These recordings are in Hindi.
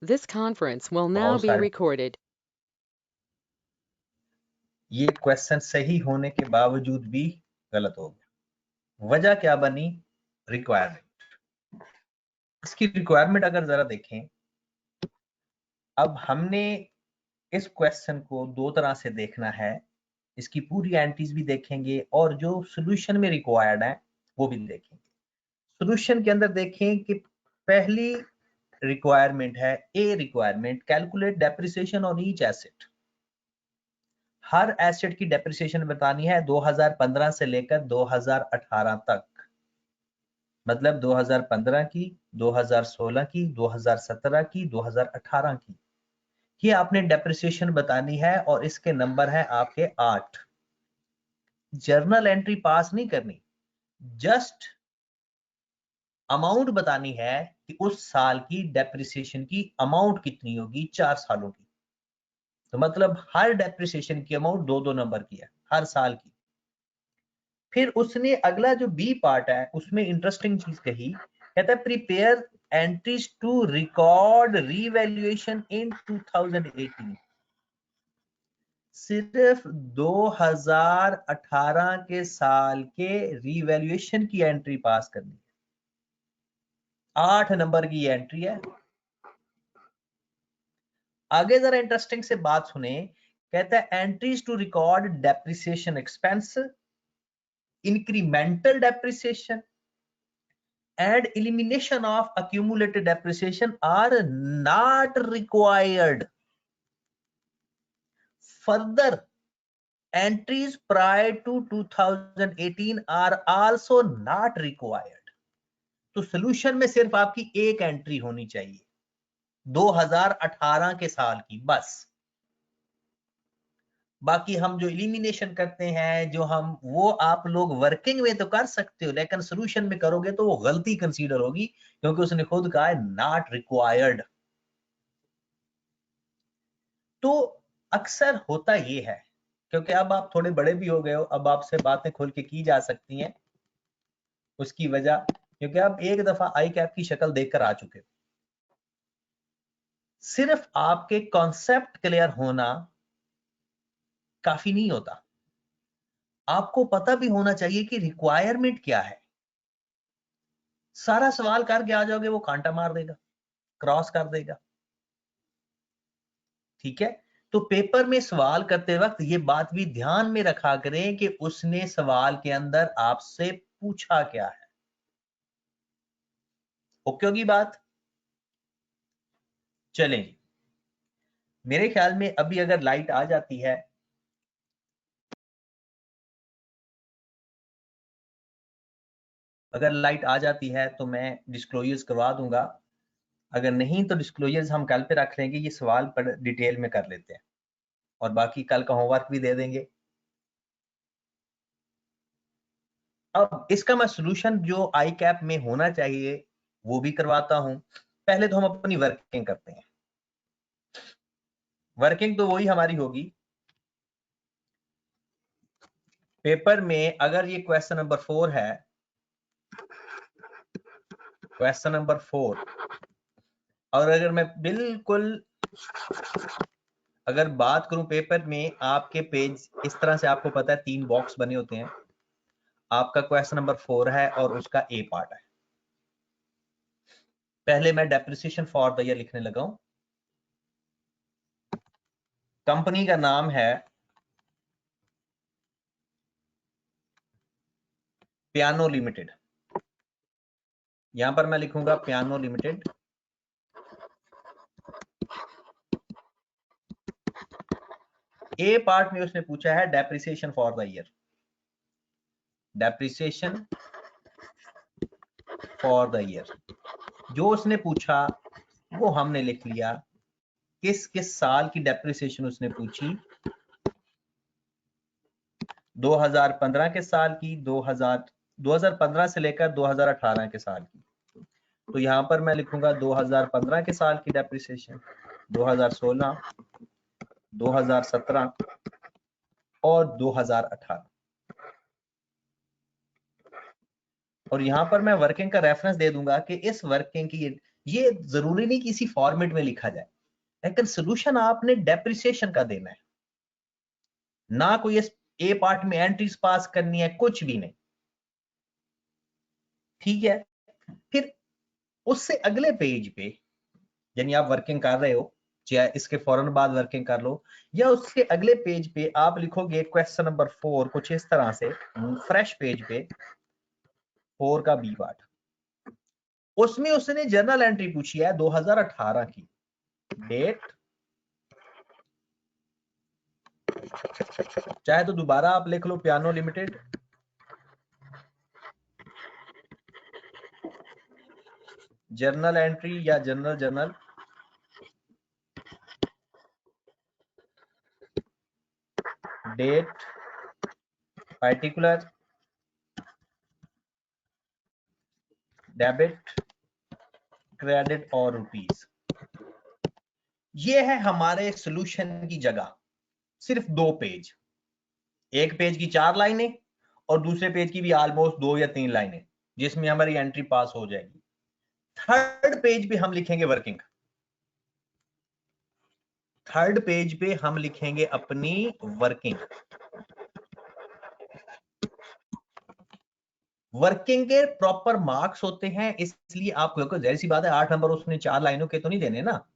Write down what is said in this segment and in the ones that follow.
This conference will now बहुत be सारे recorded. ये क्वेश्चन सही होने के बावजूद भी गलत हो गया। वजह क्या बनी? रिक्वायरमेंट। इसकी रिक्वायरमेंट अगर जरा देखें, अब हमने इस क्वेश्चन को दो तरह से देखना है। इसकी पूरी एंट्रीज भी देखेंगे और जो सॉल्यूशन में रिक्वायर्ड है वो भी देखेंगे। सॉल्यूशन के अंदर देखें कि पहली रिक्वायरमेंट है, A requirement, calculate depreciation on each asset. हर एसेट की डेप्रिसिएशन बतानी है 2015 से लेकर 2018 तक, मतलब 2015 की, 2016 की, 2017 की, 2018 की। ये आपने डेप्रिसिएशन बतानी है और इसके नंबर है आपके 8। जर्नल एंट्री पास नहीं करनी, जस्ट अमाउंट बतानी है कि उस साल की डेप्रिसिएशन की अमाउंट कितनी होगी 4 सालों की। तो मतलब हर डेप्रिसिएशन की अमाउंट 2-2 नंबर की है हर साल की। फिर उसने अगला जो बी पार्ट है उसमें इंटरेस्टिंग चीज कही, कहता है prepare entries to record revaluation in 2018। सिर्फ 2018 के साल के रीवैल्यूएशन की एंट्री पास करनी है। 8 नंबर की एंट्री है। आगे जरा इंटरेस्टिंग से बात सुने, कहता है entries to record depreciation expense, incremental depreciation and elimination of accumulated depreciation are not required. Further, entries prior to 2018 are also not required. तो सॉल्यूशन में सिर्फ आपकी एक एंट्री होनी चाहिए 2018 के साल की, बस। बाकी हम जो एलिमिनेशन करते हैं, जो हम वो आप लोग वर्किंग में तो कर सकते हो, लेकिन सॉल्यूशन में करोगे तो वो गलती कंसीडर होगी, क्योंकि उसने खुद कहा है नॉट रिक्वायर्ड। तो अक्सर होता ये है, क्योंकि अब आप थोड़े बड़े भी हो गए हो, अब आपसे बातें खोल के की जा सकती हैं। उसकी वजह क्योंकि आप एक दफा आई कैप की शक्ल देखकर आ चुके हो। सिर्फ आपके कॉन्सेप्ट क्लियर होना काफी नहीं होता, आपको पता भी होना चाहिए कि रिक्वायरमेंट क्या है। सारा सवाल करके आ जाओगे वो कांटा मार देगा, क्रॉस कर देगा। ठीक है, तो पेपर में सवाल करते वक्त ये बात भी ध्यान में रखा करें कि उसने सवाल के अंदर आपसे पूछा क्या है। ओके होगी बात? चलें, मेरे ख्याल में अभी अगर लाइट आ जाती है, अगर लाइट आ जाती है तो मैं डिस्क्लोजर्स करवा दूंगा, अगर नहीं तो डिस्क्लोजर्स हम कल पे रख लेंगे, ये सवाल पर डिटेल में कर लेते हैं और बाकी कल का होमवर्क भी दे देंगे। अब इसका मैं सॉल्यूशन जो आई कैप में होना चाहिए वो भी करवाता हूं। पहले तो हम अपनी वर्किंग करते हैं। वर्किंग तो वही हमारी होगी, पेपर में अगर ये क्वेश्चन नंबर 4 है, क्वेश्चन नंबर 4, और अगर मैं बिल्कुल अगर बात करूं पेपर में, आपके पेज इस तरह से, आपको पता है 3 बॉक्स बने होते हैं, आपका क्वेश्चन नंबर 4 है और उसका ए पार्ट है। पहले मैं डेप्रिसिएशन फॉर द ईयर लिखने लगा हूं। कंपनी का नाम है पियानो लिमिटेड, यहां पर मैं लिखूंगा पियानो लिमिटेड। ए पार्ट में उसने पूछा है depreciation for the year, depreciation for the year. जो उसने पूछा वो हमने लिख लिया। किस किस साल की डेप्रिसिएशन उसने पूछी? 2015 के साल की, 2015 से लेकर 2018 के साल की। तो यहां पर मैं लिखूंगा 2015 के साल की डेप्रिसिएशन, 2016, 2017 और 2018। और यहां पर मैं वर्किंग का रेफरेंस दे दूंगा कि इस वर्किंग की ये जरूरी नहीं किसी फॉर्मेट में लिखा जाए, लेकिन सोल्यूशन आपने डेप्रिसिएशन का देना है, ना कोई ए पार्ट में एंट्रीज पास करनी है, कुछ भी नहीं। ठीक है, फिर उससे अगले पेज पे, यानी आप वर्किंग कर रहे हो, चाहे इसके फौरन बाद वर्किंग कर लो, या उसके अगले पेज पे आप लिखोगे क्वेश्चन नंबर 4 कुछ इस तरह से, फ्रेश पेज पे 4 का बी पार्ट, उसमें उसने जर्नल एंट्री पूछी है 2018 की डेट, चाहे तो दोबारा आप लिख लो पियानो लिमिटेड, जर्नल एंट्री या journal date particular debit credit और रुपीस। ये है हमारे सॉल्यूशन की जगह, सिर्फ 2 पेज, एक पेज की 4 लाइनें और दूसरे पेज की भी ऑलमोस्ट 2 या 3 लाइनें, जिसमें हमारी एंट्री पास हो जाएगी। थर्ड पेज पे हम लिखेंगे वर्किंग, थर्ड पेज पे हम लिखेंगे अपनी वर्किंग। वर्किंग के प्रॉपर मार्क्स होते हैं, इसलिए आप जाहिर सी बात है 8 नंबर उसने 4 लाइनों के तो नहीं देने ना,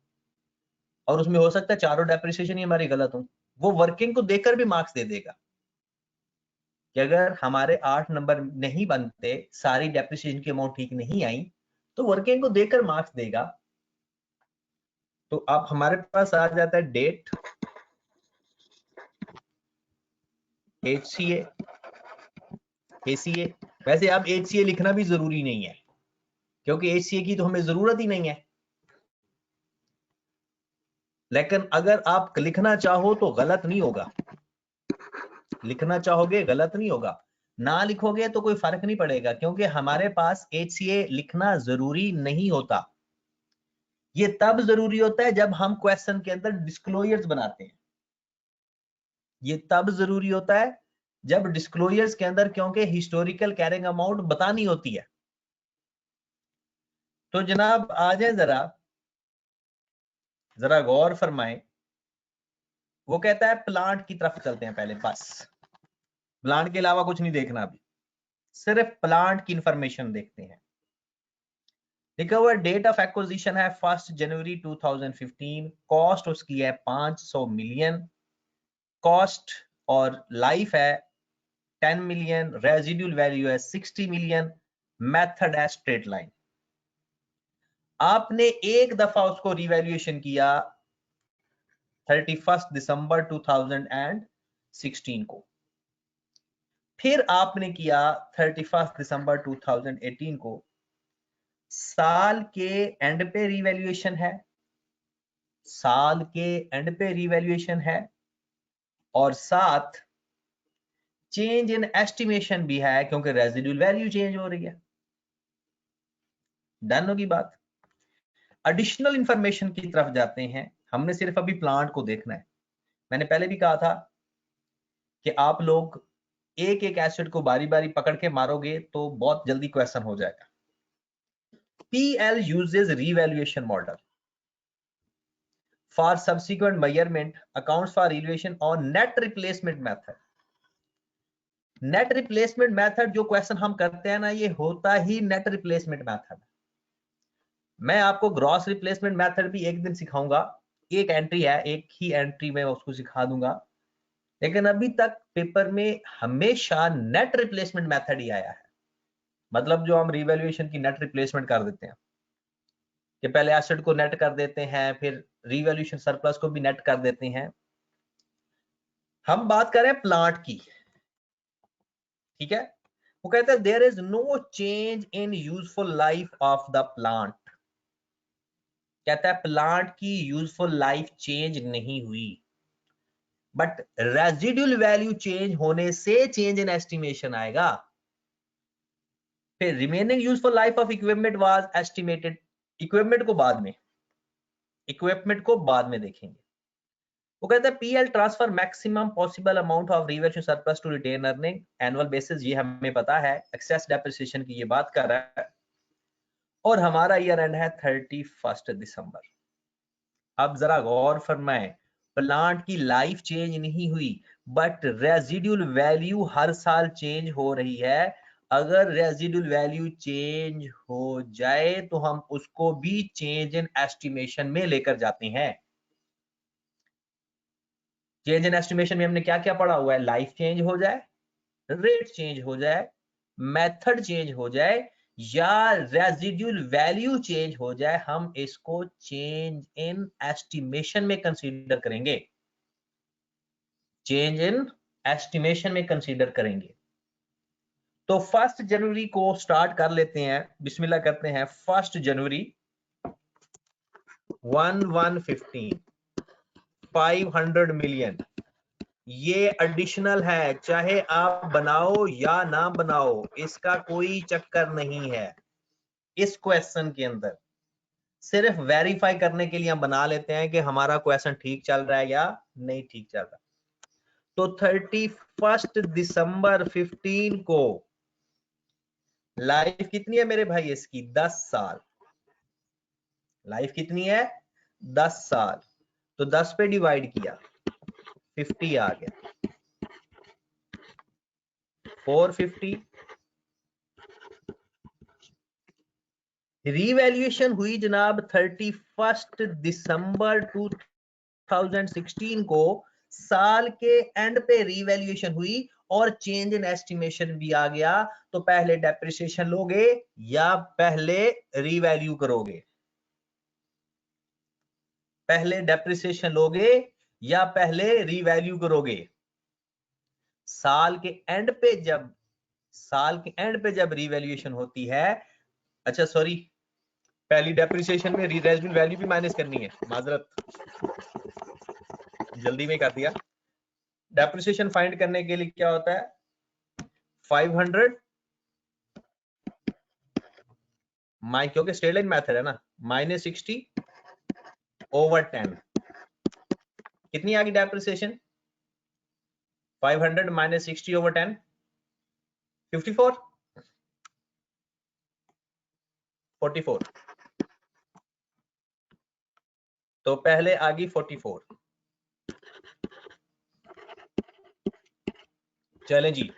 और उसमें हो सकता है चारों डेप्रिसिएशन ही हमारी गलत हो, वो वर्किंग को देकर भी मार्क्स दे देगा कि अगर हमारे 8 नंबर नहीं बनते, सारी डेप्रिसिएशन की अमाउंट ठीक नहीं आई, तो वर्किंग को देकर मार्क्स देगा। तो अब हमारे पास आ जाता है डेट, HCA, ACA। वैसे अब HCA लिखना भी जरूरी नहीं है, क्योंकि HCA की तो हमें जरूरत ही नहीं है, लेकिन अगर आप लिखना चाहो तो गलत नहीं होगा, लिखना चाहोगे गलत नहीं होगा, ना लिखोगे तो कोई फर्क नहीं पड़ेगा, क्योंकि हमारे पास HCA लिखना जरूरी नहीं होता। ये तब जरूरी होता है जब हम क्वेश्चन के अंदर डिस्क्लोजर्स बनाते हैं, ये तब जरूरी होता है जब डिस्क्लोजर्स के अंदर, क्योंकि हिस्टोरिकल कैरिंग अमाउंट बतानी होती है। तो जनाब आ जाए, जरा गौर फरमाएं, वो कहता है प्लांट की तरफ चलते हैं पहले, बस प्लांट के अलावा कुछ नहीं देखना, अभी सिर्फ प्लांट की इंफॉर्मेशन देखते हैं। लिखा हुआ डेट ऑफ एक्विजिशन है 1 जनवरी 2015, कॉस्ट उसकी है 500 मिलियन, कॉस्ट और लाइफ है 10 मिलियन, रेजिडुअल वैल्यू है 60 मिलियन, मेथड है स्ट्रेट लाइन। आपने एक दफा उसको रिवैल्यूएशन किया 31 दिसंबर 2016 को, फिर आपने किया 31 दिसंबर 2018 को, साल के एंड पे रिवैल्यूएशन है, साल के एंड पे रिवैल्यूएशन है, और साथ चेंज इन एस्टिमेशन भी है, क्योंकि रेजिडुअल वैल्यू चेंज हो रही है। डन होगी बात। एडिशनल इंफॉर्मेशन की तरफ जाते हैं, हमने सिर्फ अभी प्लांट को देखना है। मैंने पहले भी कहा था कि आप लोग एक एक एसिड को बारी बारी पकड़ के मारोगे तो बहुत जल्दी क्वेश्चन हो जाएगा। PL uses revaluation model for subsequent measurement, accounts for evaluation on net replacement method। Net replacement method जो क्वेश्चन हम करते हैं ना, ये होता ही नेट रिप्लेसमेंट मेथड। मैं आपको ग्रॉस रिप्लेसमेंट मेथड भी एक दिन सिखाऊंगा, एक एंट्री है, एक ही एंट्री में उसको सिखा दूंगा, लेकिन अभी तक पेपर में हमेशा नेट रिप्लेसमेंट मेथड ही आया है। मतलब जो हम रिवैल्यूएशन की नेट रिप्लेसमेंट कर देते हैं, कि पहले एसेट को नेट कर देते हैं, फिर रिवैल्यूएशन सरप्लस को भी नेट कर देते हैं। हम बात करें प्लांट की, ठीक है। वो कहते हैं there is no change in useful life of the plant. कहता है प्लांट की यूजफुल लाइफ चेंज नहीं हुई, बट रेजिडुअल वैल्यू चेंज होने से चेंज इन एस्टिमेशन आएगा। फिर remaining useful life of equipment was estimated, equipment को बाद में, इक्विपमेंट को बाद में देखेंगे। वो कहता है PL transfer maximum possible amount of revaluation surplus to retained earning annual basis, ये हमें पता है, एक्सेस डेप्रिसिएशन की ये बात कर रहा है। और हमारा ईयर एंड है 31 दिसंबर। अब जरा गौर फरमाएं, प्लांट की लाइफ चेंज नहीं हुई बट रेजिडुअल वैल्यू हर साल चेंज हो रही है। अगर रेजिडुअल वैल्यू चेंज हो जाए तो हम उसको भी चेंज इन एस्टिमेशन में लेकर जाते हैं। चेंज इन एस्टिमेशन में हमने क्या क्या पढ़ा हुआ है? लाइफ चेंज हो जाए, रेट चेंज हो जाए, मेथड चेंज हो जाए या रेजिडुअल वैल्यू चेंज हो जाए, हम इसको चेंज इन एस्टिमेशन में कंसीडर करेंगे। चेंज इन एस्टिमेशन में कंसीडर करेंगे। तो 1 जनवरी को स्टार्ट कर लेते हैं, बिस्मिल्लाह करते हैं। 1 जनवरी 1115 500 मिलियन, ये एडिशनल है, चाहे आप बनाओ या ना बनाओ, इसका कोई चक्कर नहीं है। इस क्वेश्चन के अंदर सिर्फ वेरीफाई करने के लिए हम बना लेते हैं कि हमारा क्वेश्चन ठीक चल रहा है या नहीं ठीक चल रहा। तो 31 दिसंबर 15 को लाइफ कितनी है मेरे भाई इसकी? 10 साल। लाइफ कितनी है? 10 साल। तो 10 पे डिवाइड किया, 50 आ गया। 450 रीवैल्यूएशन हुई जनाब 31 दिसंबर 2016 को, साल के एंड पे रीवैल्यूएशन हुई और चेंज इन एस्टिमेशन भी आ गया। तो पहले डेप्रिसिएशन लोगे या पहले रीवैल्यू करोगे? पहले डेप्रिसिएशन लोगे या पहले रीवैल्यू करोगे? साल के एंड पे जब रीवैल्यूएशन होती है, अच्छा सॉरी, पहली डेप्रिसिएशन में रेजिडुअल वैल्यू भी माइनस करनी है, माजरत जल्दी में कर दिया। डेप्रिसिएशन फाइंड करने के लिए क्या होता है? 500 क्योंकि स्ट्रेट लाइन मेथड है ना, -60 ओवर 10। कितनी आ गई डेप्रिसिएशन? 500 -60 ओवर 10 54 44। तो पहले आ गई 44। चलें जी,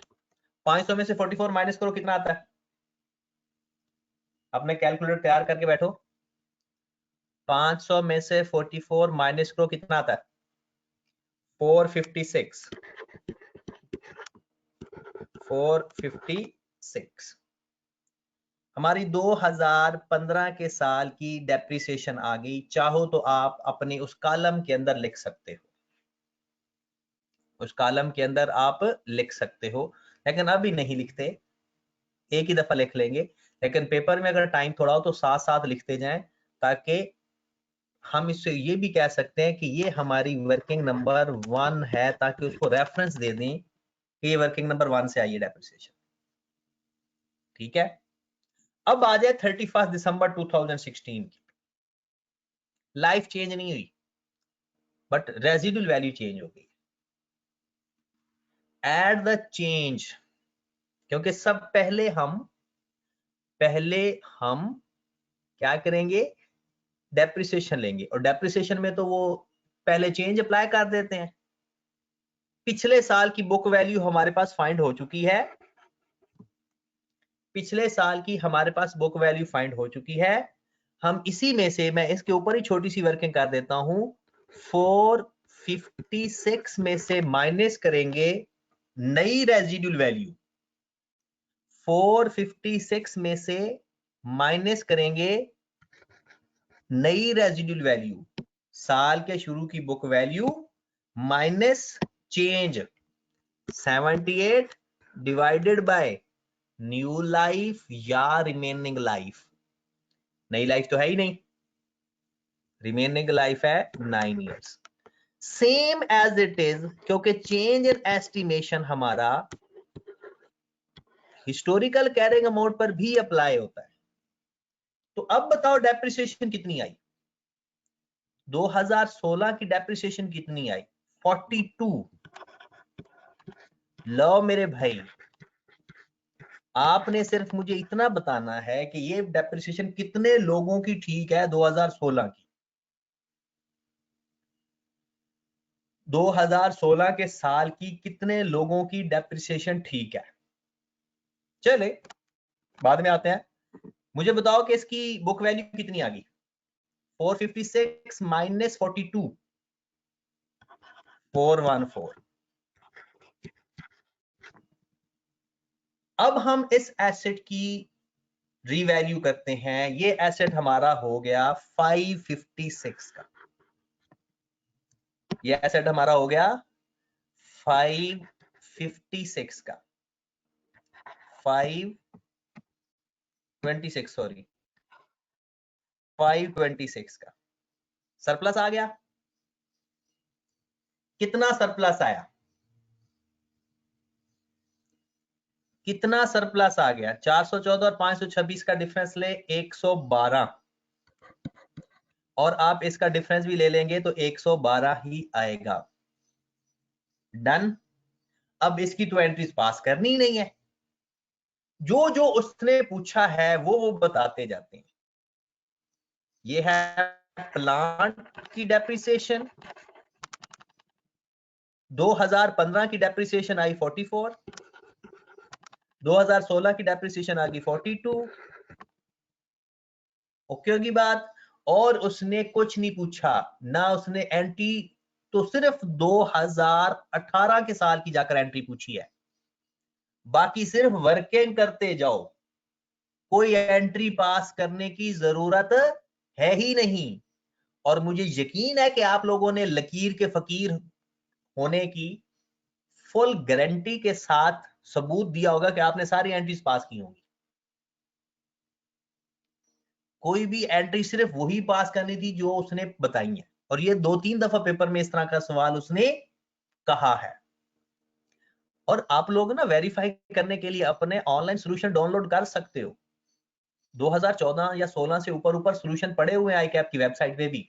500 में से 44 माइनस करो, कितना आता है? अपने कैलकुलेटर तैयार करके बैठो। 500 में से 44 माइनस करो, कितना आता है? 456। 456 हमारी 2015 के साल की डेप्रिसिएशन आ गई। चाहो तो आप अपने उस कॉलम के अंदर लिख सकते हो, उस कॉलम के अंदर आप लिख सकते हो, लेकिन अभी नहीं लिखते, एक ही दफा लिख लेंगे। लेकिन पेपर में अगर टाइम थोड़ा हो तो साथ साथ लिखते जाएं, ताकि हम इससे ये भी कह सकते हैं कि ये हमारी वर्किंग नंबर 1 है, ताकि उसको रेफरेंस दे दें कि ये वर्किंग नंबर 1 से आई है डेप्रिसिएशन। ठीक है, अब आ जाए 31 दिसंबर 2016 की। लाइफ चेंज नहीं हुई बट रेजिडुअल वैल्यू चेंज हो गई। एड द चेंज, क्योंकि सब पहले हम क्या करेंगे? डेप्रिसिएशन लेंगे, और डेप्रिसिएशन में तो वो पहले चेंज अप्लाई कर देते हैं। पिछले साल की बुक वैल्यू हमारे पास फाइंड हो चुकी है, पिछले साल की हमारे पास बुक वैल्यू फाइंड हो चुकी है। हम इसी में से, मैं इसके ऊपर ही छोटी सी वर्किंग कर देता हूं, 456 में से माइनस करेंगे नई रेजिडुअल वैल्यू। 456 में से माइनस करेंगे नई रेजिडुअल वैल्यू, साल के शुरू की book value minus change 78 divided by new life या रिमेनिंग लाइफ। नई लाइफ तो है ही नहीं, रिमेनिंग लाइफ है 9 years. Same as it is, क्योंकि चेंज इन एस्टिमेशन हमारा हिस्टोरिकल कैरिंग अमाउंट पर भी अप्लाई होता है। तो अब बताओ डेप्रिसिएशन कितनी आई? 2016 की डेप्रिसिएशन कितनी आई? 42। लो मेरे भाई, आपने सिर्फ मुझे इतना बताना है कि ये डेप्रिसिएशन कितने लोगों की ठीक है 2016 की। 2016 के साल की कितने लोगों की डेप्रिसिएशन ठीक है। चले बाद में आते हैं। मुझे बताओ कि इसकी बुक वैल्यू कितनी आ गई। 456 माइनस 42, 414। अब हम इस एसेट की रीवैल्यू करते हैं। ये एसेट हमारा हो गया 556 का। ये एसेट हमारा हो गया 556 का, 526 सॉरी 526 का सरप्लस आ गया। कितना सरप्लस आया, कितना सरप्लस आ गया। 414 और 526 का डिफरेंस ले 112, और आप इसका डिफरेंस भी ले लेंगे तो 112 ही आएगा। डन। अब इसकी तो एंट्रीज पास करनी ही नहीं है, जो जो उसने पूछा है वो बताते जाते हैं। ये है प्लांट की डेप्रिसिएशन, 2015 की डेप्रिसिएशन आई 44, 2016 की डेप्रिसिएशन आ गई 42। ओके होगी बात। और उसने कुछ नहीं पूछा, ना उसने एंट्री तो सिर्फ 2018 के साल की जाकर एंट्री पूछी है, बाकी सिर्फ वर्किंग करते जाओ, कोई एंट्री पास करने की जरूरत है ही नहीं। और मुझे यकीन है कि आप लोगों ने लकीर के फकीर होने की फुल गारंटी के साथ सबूत दिया होगा कि आपने सारी एंट्रीज पास की होंगी। कोई भी एंट्री सिर्फ वही पास करनी थी जो उसने बताई है, और ये 2-3 दफा पेपर में इस तरह का सवाल उसने कहा है। और आप लोग ना वेरीफाई करने के लिए अपने ऑनलाइन सोल्यूशन डाउनलोड कर सकते हो। 2014 या 16 से ऊपर ऊपर सोल्यूशन पड़े हुए हैं आईकैप की वेबसाइट पे भी,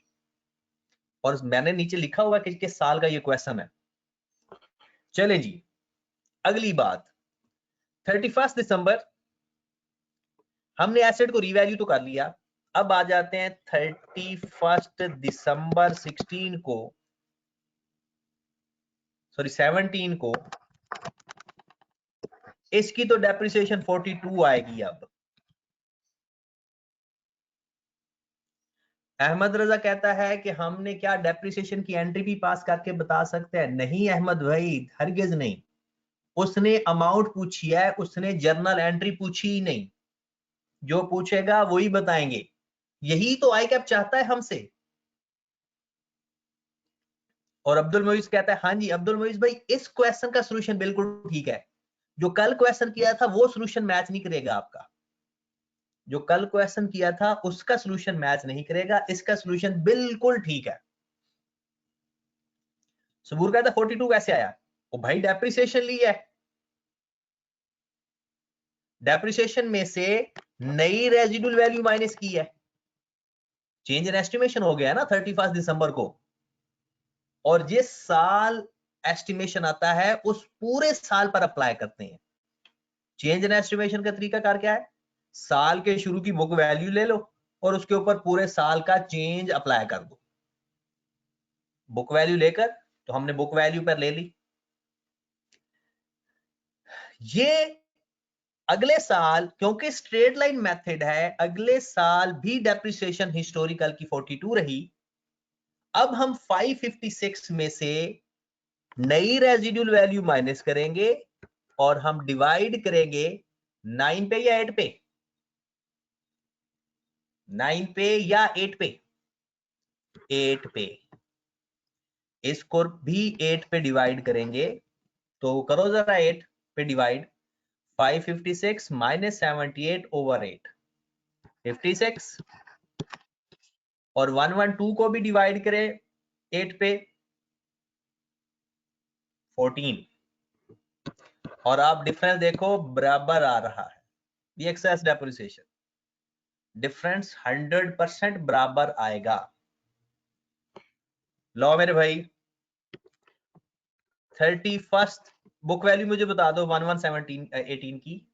और मैंने नीचे लिखा हुआ कि किस साल का ये क्वेश्चन है। चले जी, अगली बात 31 दिसंबर हमने एसेट को रीवैल्यू तो कर लिया। अब आ जाते हैं 31 दिसंबर 16 को, सॉरी 17 को, इसकी तो डेप्रिसिएशन 42 आएगी। अब अहमद रजा कहता है कि हमने क्या डेप्रिसिएशन की एंट्री भी पास करके बता सकते हैं। नहीं अहमद भाई, हरगिज नहीं। उसने अमाउंट पूछी है, उसने जर्नल एंट्री पूछी ही नहीं। जो पूछेगा वही बताएंगे, यही तो आईकैप चाहता है हमसे। और अब्दुल मोइज कहता है हाँ जी अब्दुल मोइज भाई, इस क्वेश्चन का सोल्यूशन बिल्कुल ठीक है, जो कल क्वेश्चन किया था वो सोल्यूशन मैच नहीं करेगा आपका। जो कल क्वेश्चन किया था उसका सोल्यूशन मैच नहीं करेगा, इसका सोल्यूशन बिल्कुल ठीक है। सबूर कहता 42 कैसे आया। ओ भाई डेप्रिसिएशन ली है, डेप्रिसिएशन में से नई रेजिडुअल वैल्यू माइनस की है, चेंज इन एस्टिमेशन हो गया ना 31 दिसंबर को। और जिस साल एस्टिमेशन आता है उस पूरे साल पर अप्लाई करते हैं। चेंज इन एस्टिमेशन का तरीका कार क्या है, साल के शुरू की बुक वैल्यू ले लो और उसके ऊपर पूरे साल का चेंज अप्लाई कर दो। बुक वैल्यू लेकर, तो हमने बुक वैल्यू पर ले ली, ये अगले साल क्योंकि स्ट्रेट लाइन मेथड है, अगले साल भी डेप्रिसिएशन हिस्टोरिकल की 42 रही। अब हम 556 में से नई रेजिडुअल वैल्यू माइनस करेंगे और हम डिवाइड करेंगे 9 पे या 8 पे, 9 पे या 8 पे, 8 पे। इसको भी 8 पे डिवाइड करेंगे, तो करो जरा 8 पे डिवाइड। 556 minus 78 over 8, 56। और 112 को भी डिवाइड करें 8 पे, 14। और आप डिफरेंस देखो बराबर आ रहा है, ये एक्सेस डेप्रिसिएशन डिफरेंस 100% बराबर आएगा। लो मेरे भाई 31 बुक वैल्यू मुझे बता दो 1117 18 की,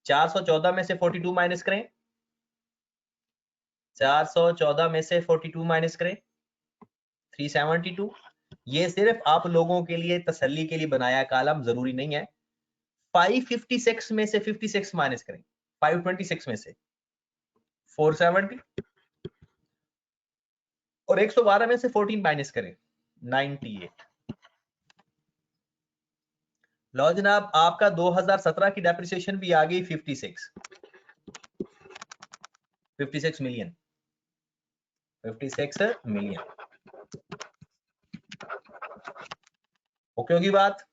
414 में से 42 माइनस करें, 414 में से 42 माइनस करें, 372। ये सिर्फ आप लोगों के लिए तसल्ली के लिए बनाया कॉलम, जरूरी नहीं है। 556 में से 56 माइनस करें, 526 में से 470, और 112 में से 14 माइनस करें, 98। लो जनाब, आपका 2017 की डेप्रिसिएशन भी आ गई 56 मिलियन, 56 मिलियन। ओके होगी बात?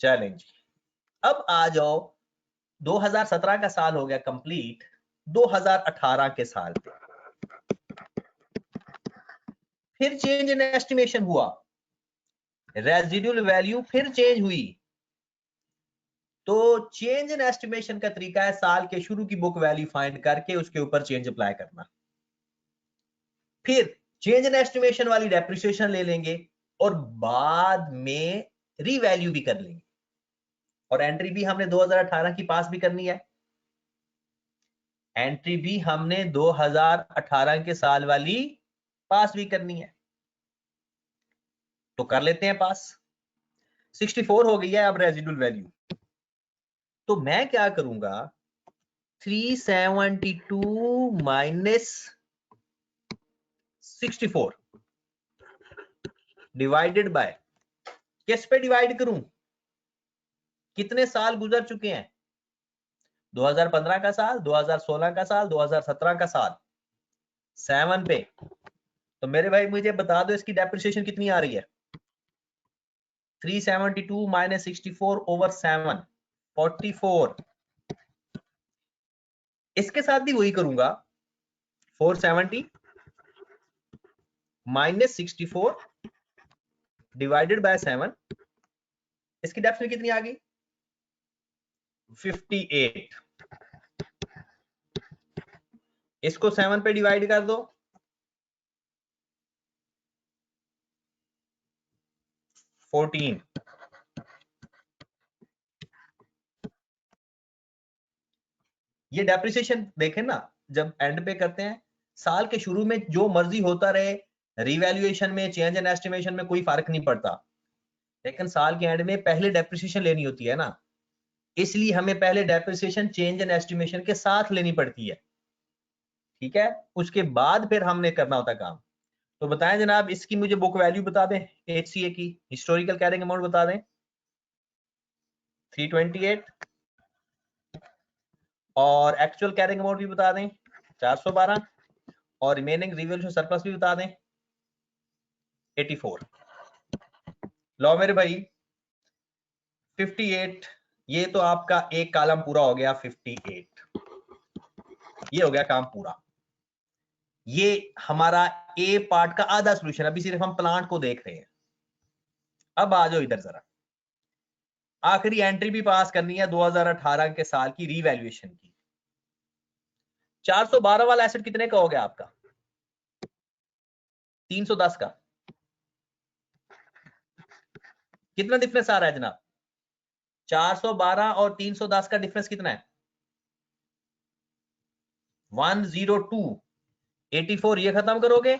चैलेंज। अब आ जाओ, 2017 का साल हो गया कंप्लीट, 2018 के साल पे फिर चेंज इन एस्टिमेशन हुआ, रेजिडुअल वैल्यू फिर चेंज हुई। तो चेंज इन एस्टिमेशन का तरीका है साल के शुरू की बुक वैल्यू फाइंड करके उसके ऊपर चेंज अप्लाई करना, फिर चेंज इन एस्टिमेशन वाली डेप्रिसिएशन ले लेंगे और बाद में रीवैल्यू भी कर लेंगे, और एंट्री भी हमने 2018 की पास भी करनी है, एंट्री भी हमने 2018 के साल वाली पास भी करनी है। तो कर लेते हैं पास। 64 हो गई है अब रेजिडुअल वैल्यू। तो मैं क्या करूंगा, 372 माइनस 64 डिवाइडेड बाय, किस पे डिवाइड करूं, कितने साल गुजर चुके हैं, 2015 का साल, 2016 का साल, 2017 का साल, 7 पे। तो मेरे भाई मुझे बता दो इसकी डेप्रिसिएशन कितनी आ रही है, 372 माइनस 64 ओवर 7, 44। इसके साथ भी वही करूंगा, 470 माइनस 64 डिवाइडेड बाय 7, इसकी डेप्थ कितनी आ गई, 58। इसको 7 पे डिवाइड कर दो, 14। ये डेप्रिसिएशन देखें ना, जब एंड पे करते हैं साल के शुरू में जो मर्जी होता रहे, रिवैल्यूएशन में, चेंज इन एस्टिमेशन में कोई फर्क नहीं पड़ता, लेकिन साल के एंड में पहले डेप्रिसिएशन लेनी होती है ना, इसलिए हमें पहले डेप्रिसिएशन चेंज इन एस्टिमेशन के साथ लेनी पड़ती है, ठीक है, उसके बाद फिर हमने करना होता काम। तो बताएं जनाब, इसकी मुझे बुक वैल्यू बता दें, HCA की हिस्टोरिकल कैरिंग अमाउंट बता दें, 328, और एक्चुअल कैरिंग अमाउंट भी बता दें 412, और रिमेनिंग रिवैल्यूएशन सरप्लस भी बता दें 84। लो मेरे भाई 58, ये तो आपका एक कॉलम पूरा हो गया, 58 ये हो गया काम पूरा। ये हमारा ए पार्ट का आधा सोल्यूशन, अभी सिर्फ हम प्लांट को देख रहे हैं। अब आ जाओ इधर जरा, आखिरी एंट्री भी पास करनी है 2018 के साल की रीवैल्यूएशन की। 412 वाला एसेट कितने का हो गया आपका, 310 का। कितना डिफरेंस आ रहा है जनाब, 412 और 310 का डिफरेंस कितना है, 102। 84 ये खत्म करोगे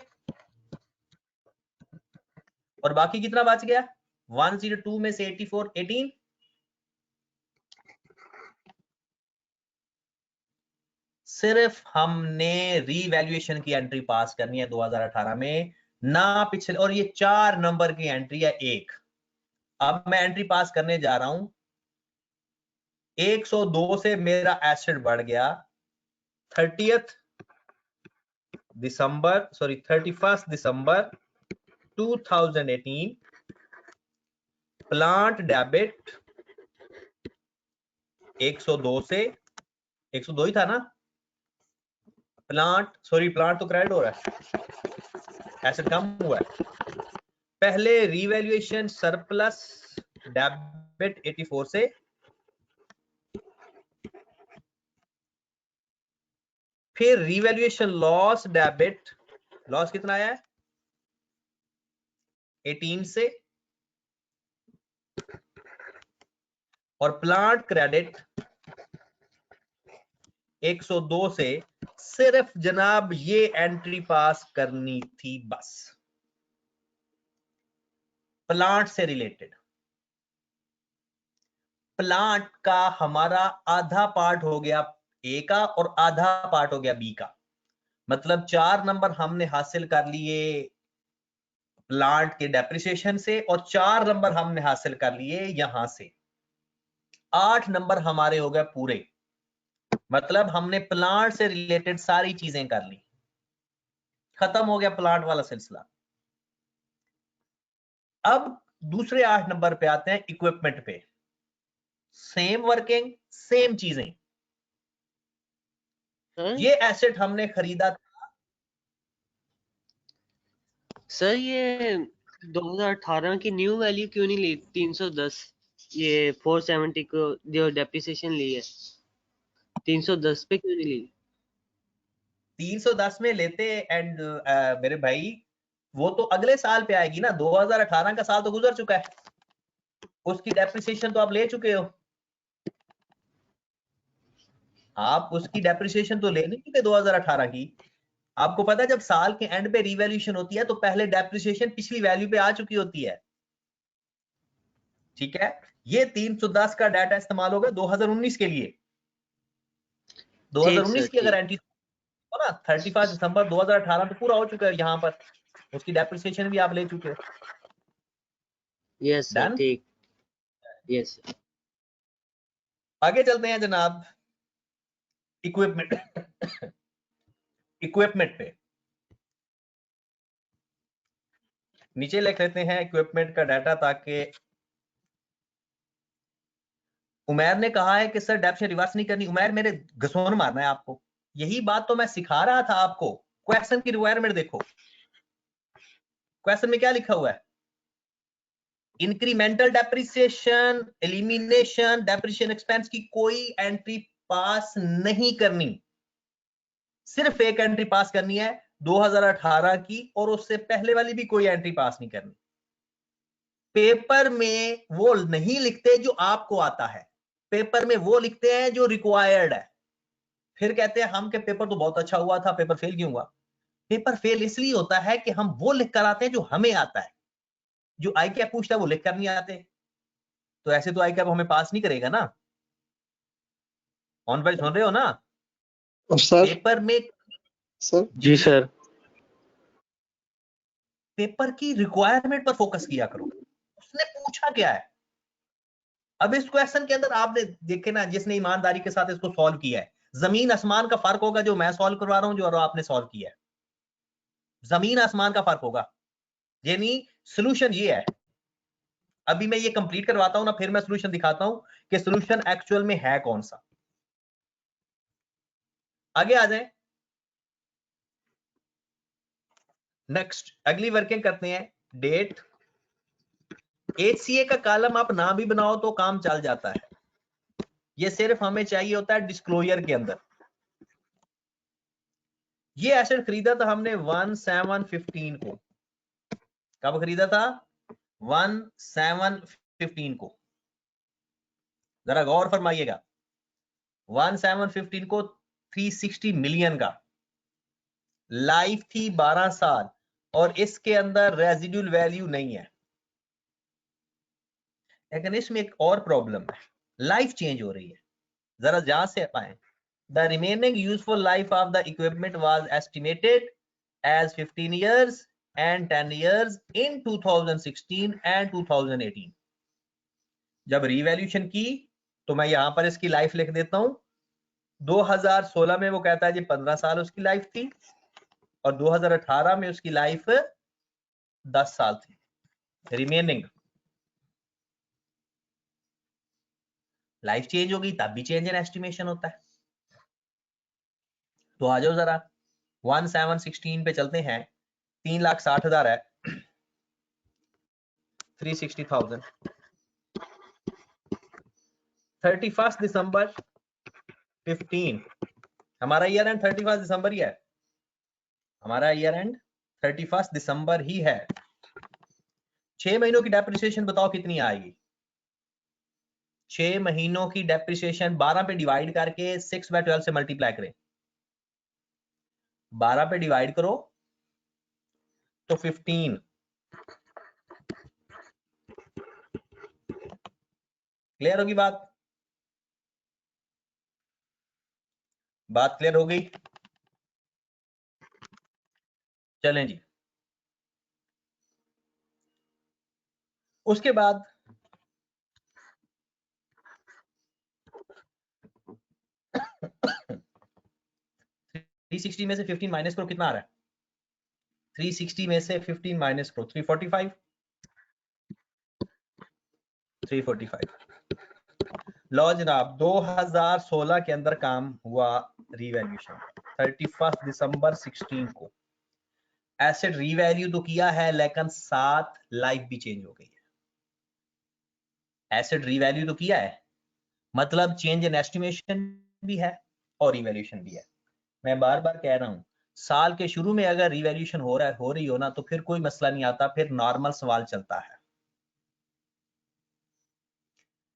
और बाकी कितना बच गया, 102 में से 84, 18। सिर्फ हमने रीवैल्यूएशन की एंट्री पास करनी है 2018 में, ना पिछले, और ये 4 नंबर की एंट्री है एक। अब मैं एंट्री पास करने जा रहा हूं, 102 से मेरा एसेट बढ़ गया 31 दिसंबर 2018, प्लांट डेबिट 102 से, 102 ही था ना, प्लांट तो क्रेडिट हो रहा है, एसेट कम हुआ है। पहले रीवैल्यूएशन सरप्लस डेबिट 84 से, फिर रीवैल्यूएशन लॉस डेबिट, लॉस कितना आया है 18 से, और प्लांट क्रेडिट 102 से सिर्फ जनाब ये एंट्री पास करनी थी बस, प्लांट से रिलेटेड। प्लांट का हमारा आधा पार्ट हो गया ए का और आधा पार्ट हो गया बी का, मतलब 4 नंबर हमने हासिल कर लिए प्लांट के डेप्रिसिएशन से और 4 नंबर हमने हासिल कर लिए यहां से, 8 नंबर हमारे हो गए पूरे। मतलब हमने प्लांट से रिलेटेड सारी चीजें कर ली, खत्म हो गया प्लांट वाला सिलसिला। अब दूसरे 8 नंबर पे आते हैं इक्विपमेंट पे। सेम वर्किंग, सेम चीजें। ये एसेट हमने खरीदा था सर, ये 2018 की न्यू वैल्यू क्यों नहीं ली 310? ये 470 को जो डेप्रिसिएशन ली है 310 पे क्यों नहीं ली? 310 में लेते एंड मेरे भाई वो तो अगले साल पे आएगी ना, 2018 का साल तो गुजर चुका है, उसकी डेप्रिसिएशन तो आप ले चुके हो, आप उसकी डेप्रिसिएशन तो ले नहीं चुके 2018 की। आपको पता है जब साल के एंड पे रिवैल्यूएशन होती है तो पहले डेप्रिसिएशन पिछली वैल्यू पे आ चुकी होती है, ठीक है। ये 310 का डाटा इस्तेमाल होगा 2019 के लिए। 2019 की अगर एंट्री हो ना 31 दिसंबर 2018 तो पूरा हो चुका है, यहाँ पर उसकी डेप्रिसिएशन भी आप ले चुके हो। यस सर, ठीक। यस। आगे चलते हैं जनाब इक्विपमेंट इक्विपमेंट पे, नीचे लिख लेते हैं इक्विपमेंट का डाटा, ताकि उमैर ने कहा है कि सर डेप्शन रिवर्स नहीं करनी। उमैर मेरे घसोन मारना है आपको, यही बात तो मैं सिखा रहा था आपको। क्वेश्चन की रिक्वायरमेंट देखो, क्वेश्चन में क्या लिखा हुआ है, incremental depreciation, elimination, depreciation expense की कोई एंट्री पास नहीं करनी, सिर्फ एक एंट्री पास करनी है 2018 की, और उससे पहले वाली भी कोई एंट्री पास नहीं करनी। पेपर में वो नहीं लिखते जो आपको आता है, पेपर में वो लिखते हैं जो रिक्वायर्ड है। फिर कहते हैं हम के पेपर तो बहुत अच्छा हुआ था, पेपर फेल क्यों हुआ? पेपर फेल इसलिए होता है कि हम वो लिख कर आते हैं जो हमें आता है, जो आई कैप पूछता है वो लिख कर नहीं आते, तो ऐसे तो आई कैप हमें पास नहीं करेगा ना। ऑन भाई सुन रहे हो ना? सर पेपर में सर जी सर। पेपर की रिक्वायरमेंट पर फोकस किया करो, उसने पूछा क्या है। अब इस क्वेश्चन के अंदर आपने देखे ना, जिसने ईमानदारी के साथ इसको सॉल्व किया है, जमीन आसमान का फर्क होगा जो मैं सॉल्व करवा रहा हूं, जो आपने सॉल्व किया है, जमीन आसमान का फर्क होगा। यानी सोल्यूशन ये है, अभी मैं ये कंप्लीट करवाता हूं ना, फिर मैं सोल्यूशन दिखाता हूं कि सोल्यूशन एक्चुअल में है कौन सा। आगे आ जाए, नेक्स्ट अगली वर्किंग करते हैं। डेट, एचसीए का कॉलम आप ना भी बनाओ तो काम चल जाता है, ये सिर्फ हमें चाहिए होता है डिस्क्लोजर के अंदर। ये एसेट खरीदा था हमने 1715 को, कब खरीदा था? 1715 को, जरा गौर फरमाइएगा। 1715 को 360 मिलियन का, लाइफ थी 12 साल, और इसके अंदर रेजिडुअल वैल्यू नहीं है। लेकिन इसमें एक और प्रॉब्लम है, लाइफ चेंज हो रही है, जरा जहां से पाए। The remaining useful life of the equipment was estimated as 15 years and 10 years in 2016 and 2018। जब रिवैल्यूएशन की तो मैं यहां पर इसकी लाइफ लिख देता हूं, 2016 में वो कहता है जी 15 साल उसकी लाइफ थी, और 2018 में उसकी लाइफ 10 साल थी। रिमेनिंग लाइफ चेंज हो गई तब भी चेंज इन एस्टिमेशन होता है। तो आ जाओ जरा 1716 पे चलते हैं। 3,60,000 है, 360,000। 31 दिसंबर 15, हमारा ईयर एंड 31 दिसंबर ही है, हमारा ईयर एंड 31 दिसंबर ही है। 6 महीनों की डेप्रिसिएशन बताओ कितनी आएगी? 6 महीनों की डेप्रिसिएशन 12 पे डिवाइड करके 6/12 से मल्टीप्लाई करें। 12 पे डिवाइड करो तो 15। क्लियर होगी बात? बात क्लियर हो गई? चलें जी। उसके बाद 360 में से 15 माइनस करो, कितना आ रहा है? 360 में से 15 माइनस करो, 345। 345। लो जनाब, 2016 के अंदर काम हुआ रीवैल्यूएशन। 31 दिसंबर 16 को एसेट रीवैल्यू तो किया है, लेकिन साथ लाइफ भी चेंज हो गई है। एसेट रीवैल्यू तो किया है, मतलब चेंज इन एस्टिमेशन भी है और रीवैल्यूएशन भी है। मैं बार बार कह रहा हूं, साल के शुरू में अगर रीवैल्यूएशन हो रही हो ना, तो फिर कोई मसला नहीं आता, फिर नॉर्मल सवाल चलता है।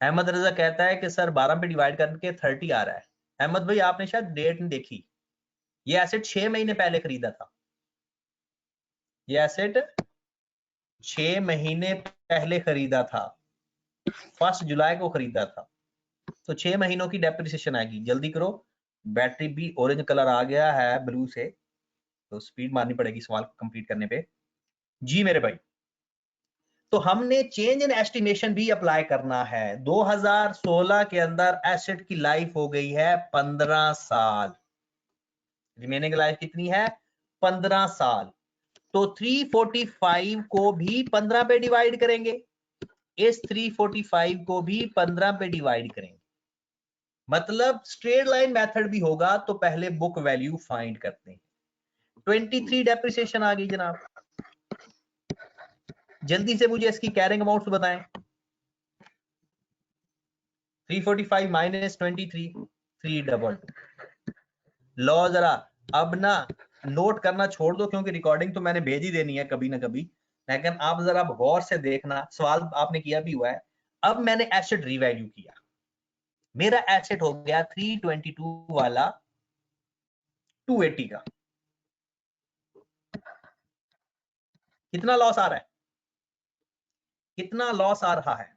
अहमद रजा कहता है कि सर 12 पे डिवाइड करके 30 आ रहा है। अहमद भाई, आपने शायद डेट नहीं देखी। ये एसेट 6 महीने पहले खरीदा था। ये एसेट 6 महीने पहले खरीदा था, 1 जुलाई को खरीदा था, तो 6 महीनों की डेप्रिसिएशन आएगी। जल्दी करो, बैटरी भी ऑरेंज कलर आ गया है ब्लू से, तो स्पीड मारनी पड़ेगी सवाल कंप्लीट करने पे। जी मेरे भाई, तो हमने चेंज इन एस्टिमेशन भी अप्लाई करना है। 2016 के अंदर एसेट की लाइफ हो गई है 15 साल। रिमेनिंग लाइफ कितनी है? 15 साल। तो 345 को भी 15 पे डिवाइड करेंगे, इस 345 को भी 15 पे डिवाइड करेंगे। मतलब स्ट्रेट लाइन मेथड भी होगा, तो पहले बुक वैल्यू फाइंड करते हैं। 23 डेप्रिसिएशन आ गई जनाब। जल्दी से मुझे इसकी कैरिंग अमाउंट बताएं। 345 माइनस 23, 322। लो जरा अब ना नोट करना छोड़ दो, क्योंकि रिकॉर्डिंग तो मैंने भेज ही देनी है कभी ना कभी, लेकिन आप जरा गौर से देखना, सवाल आपने किया भी हुआ है। अब मैंने एसेट रीवैल्यू किया, मेरा एसेट हो गया 322 वाला 280 का। कितना लॉस आ रहा है? कितना लॉस आ रहा है?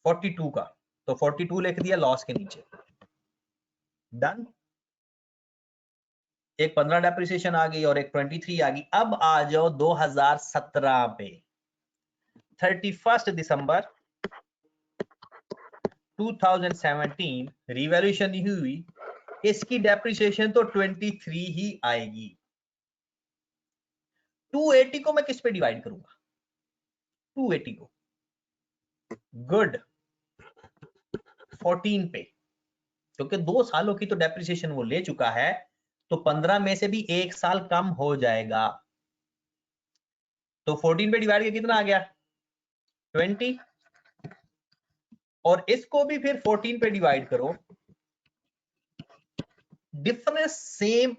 42 का, तो 42 लिख दिया लॉस के नीचे। डन। एक 15 डेप्रिसिएशन आ गई और एक 23 आ गई। अब आ जाओ 2017 पे। 31 दिसंबर 2017 रिवैल्यूएशन नहीं हुई, इसकी डेप्रिसिएशन तो 23 ही आएगी। 280 को मैं किस पे डिवाइड करूंगा? 280 को गुड 14 पे, क्योंकि 2 सालों की तो डेप्रिसिएशन वो ले चुका है, तो 15 में से भी 1 साल कम हो जाएगा। तो 14 पे डिवाइड किया कितना आ गया? 20। और इसको भी फिर 14 पे डिवाइड करो। डिफरेंस सेम,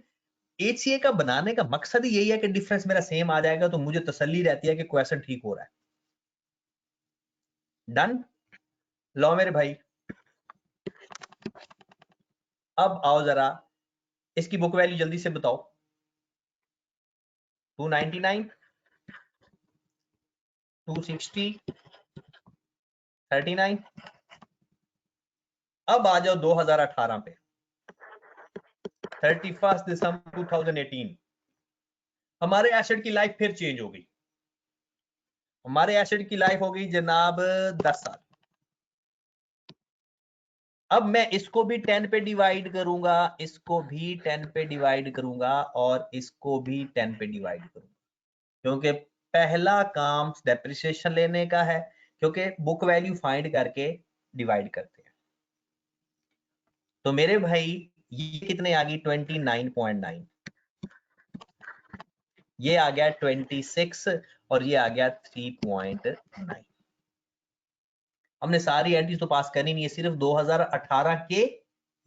एचसीए का बनाने का मकसद ही यही है कि डिफरेंस मेरा सेम आ जाएगा, तो मुझे तसल्ली रहती है कि क्वेश्चन ठीक हो रहा है। डन। लो मेरे भाई, अब आओ जरा इसकी बुक वैल्यू जल्दी से बताओ। 299, 260, 39। अब आ जाओ 2018 पे, 31 दिसंबर 2018। हमारे एसेट की लाइफ फिर चेंज हो गई। हमारे एसेट की लाइफ हो गई जनाब 10 साल। अब मैं इसको भी 10 पे डिवाइड करूंगा, इसको भी 10 पे डिवाइड करूंगा, और इसको भी 10 पे डिवाइड करूंगा, क्योंकि पहला काम डेप्रिसिएशन लेने का है, क्योंकि बुक वैल्यू फाइंड करके डिवाइड करते हैं। तो मेरे भाई ये कितने आ गई? 29.9। ये आ गया 26 और ये आ गया 3.9। हमने सारी एंट्रीज तो पास करनी नहीं है, सिर्फ 2018 के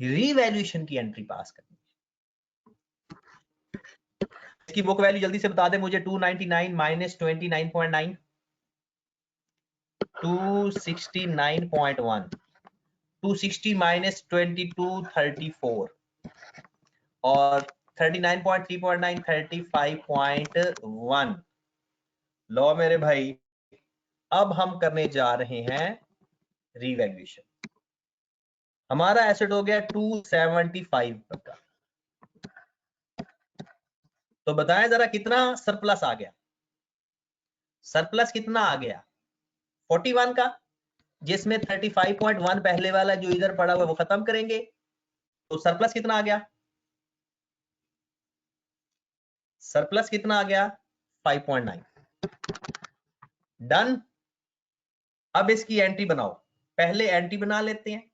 रीवैल्यूएशन की एंट्री पास करनी है। इसकी बुक वैल्यू जल्दी से बता दे मुझे। 299 माइनस 29.9, 269.1, 260 minus 22, 34 और 39.3.9, 35.1। लो मेरे भाई, अब हम करने जा रहे हैं रीवैल्यूएशन। हमारा एसेट हो गया 275 का। तो बताएं जरा कितना सरप्लस आ गया। सरप्लस कितना आ गया 41 का, जिसमें 35.1 पहले वाला जो इधर पड़ा हुआ वो खत्म करेंगे। तो सरप्लस कितना आ गया, सरप्लस कितना आ गया 5.9। डन। अब इसकी एंट्री बनाओ। पहले एंट्री बना लेते हैं।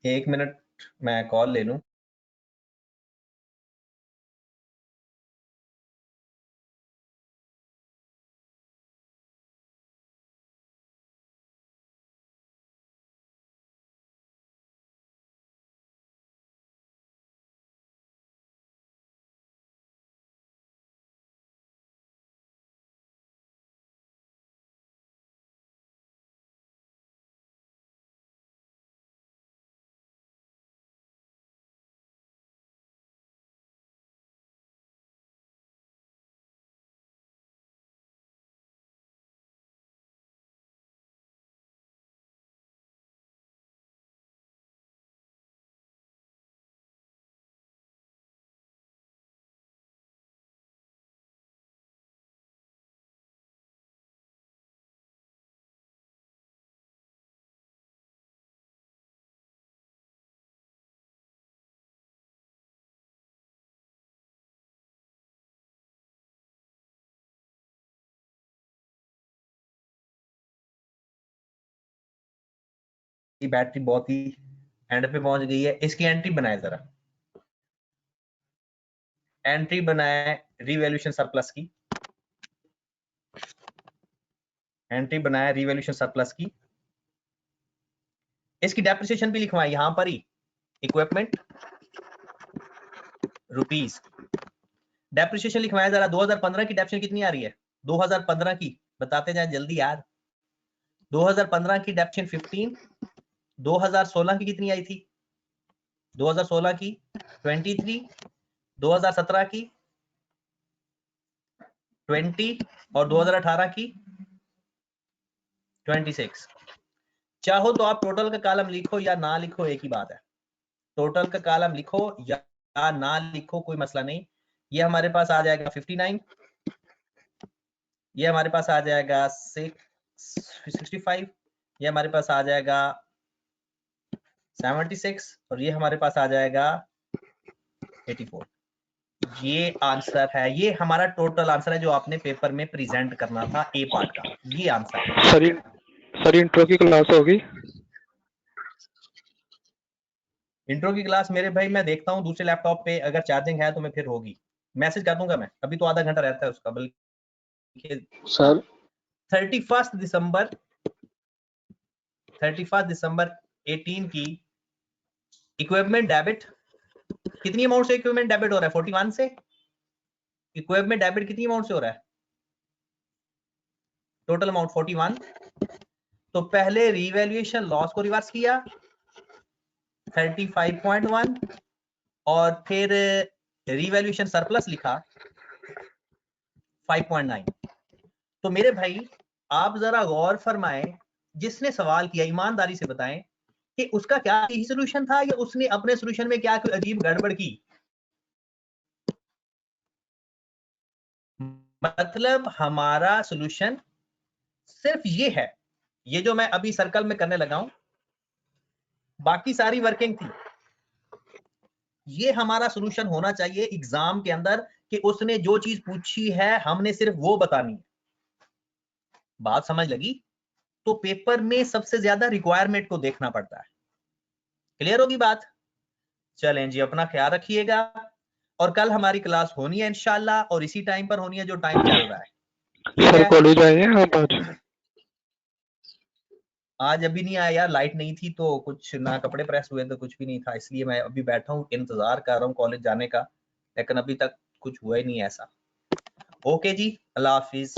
एक मिनट मैं कॉल ले लूं। बैटरी बहुत ही एंड पे पहुंच गई है। इसकी एंट्री बनाए जरा, एंट्री बनाए रीवैल्यूएशन सरप्लस की, एंट्री बनाए रीवैल्यूएशन सरप्लस की। इसकी डेप्रिसिएशन भी लिखवाए यहां पर ही, इक्विपमेंट रुपीस। डेप्रिसिएशन लिखवाया जरा। 2015 की डेप्रिसिएशन कितनी आ रही है 2015 की, बताते जाए जल्दी यार। 2015 की डेप्रिसिएशन 15, 2016 की कितनी आई थी, 2016 की 23, 2017 की 20 और 2018 की 26। चाहो तो आप टोटल का कॉलम लिखो या ना लिखो, एक ही बात है। टोटल का कॉलम लिखो या ना लिखो कोई मसला नहीं। ये हमारे पास आ जाएगा 59, ये हमारे पास आ जाएगा 65, ये हमारे पास आ जाएगा 76 और ये हमारे पास आ जाएगा 84। ये आंसर है, ये हमारा टोटल आंसर है जो आपने पेपर में प्रेजेंट करना था ए पार्ट का। ये आंसर है। सर इंट्रो की क्लास होगी? इंट्रो की क्लास मेरे भाई मैं देखता हूँ दूसरे लैपटॉप पे, अगर चार्जिंग है तो मैं फिर होगी, मैसेज कर दूंगा मैं। अभी तो आधा घंटा रहता है उसका, बल्कि सर 31 दिसंबर 18 की इक्विपमेंट डेबिट कितनी अमाउंट से इक्विपमेंट डेबिट हो रहा है 41 से। इक्विपमेंट डेबिट कितनी अमाउंट से हो रहा है, टोटल अमाउंट 41। तो पहले रीवैल्यूएशन लॉस को रिवर्स किया 35.1 और फिर रीवैल्यूएशन सरप्लस लिखा 5.9। तो मेरे भाई आप जरा गौर फरमाएं, जिसने सवाल किया ईमानदारी से बताएं कि उसका क्या ही सोल्यूशन था या उसने अपने सोल्यूशन में क्या कोई अजीब गड़बड़ की। मतलब हमारा सोल्यूशन सिर्फ ये है, ये जो मैं अभी सर्कल में करने लगा हूं, बाकी सारी वर्किंग थी। ये हमारा सोल्यूशन होना चाहिए एग्जाम के अंदर कि उसने जो चीज पूछी है हमने सिर्फ वो बतानी है। बात समझ लगी? तो पेपर में सबसे ज्यादा रिक्वायरमेंट को देखना पड़ता है। क्लियर होगी बात? चलें जी, अपना ख्याल रखिएगा और कल हमारी क्लास होनी है इंशाल्लाह, और इसी टाइम पर होनी है जो टाइम चल रहा है। ठीक सर है? कॉलेज आए हैं आप आज? आज अभी नहीं आया यार, लाइट नहीं थी तो कुछ ना कपड़े प्रेस हुए तो कुछ भी नहीं था, इसलिए मैं अभी बैठा हूँ इंतजार कर रहा हूँ कॉलेज जाने का, लेकिन अभी तक कुछ हुआ ही नहीं ऐसा। ओके जी, अल्लाह हाफिज।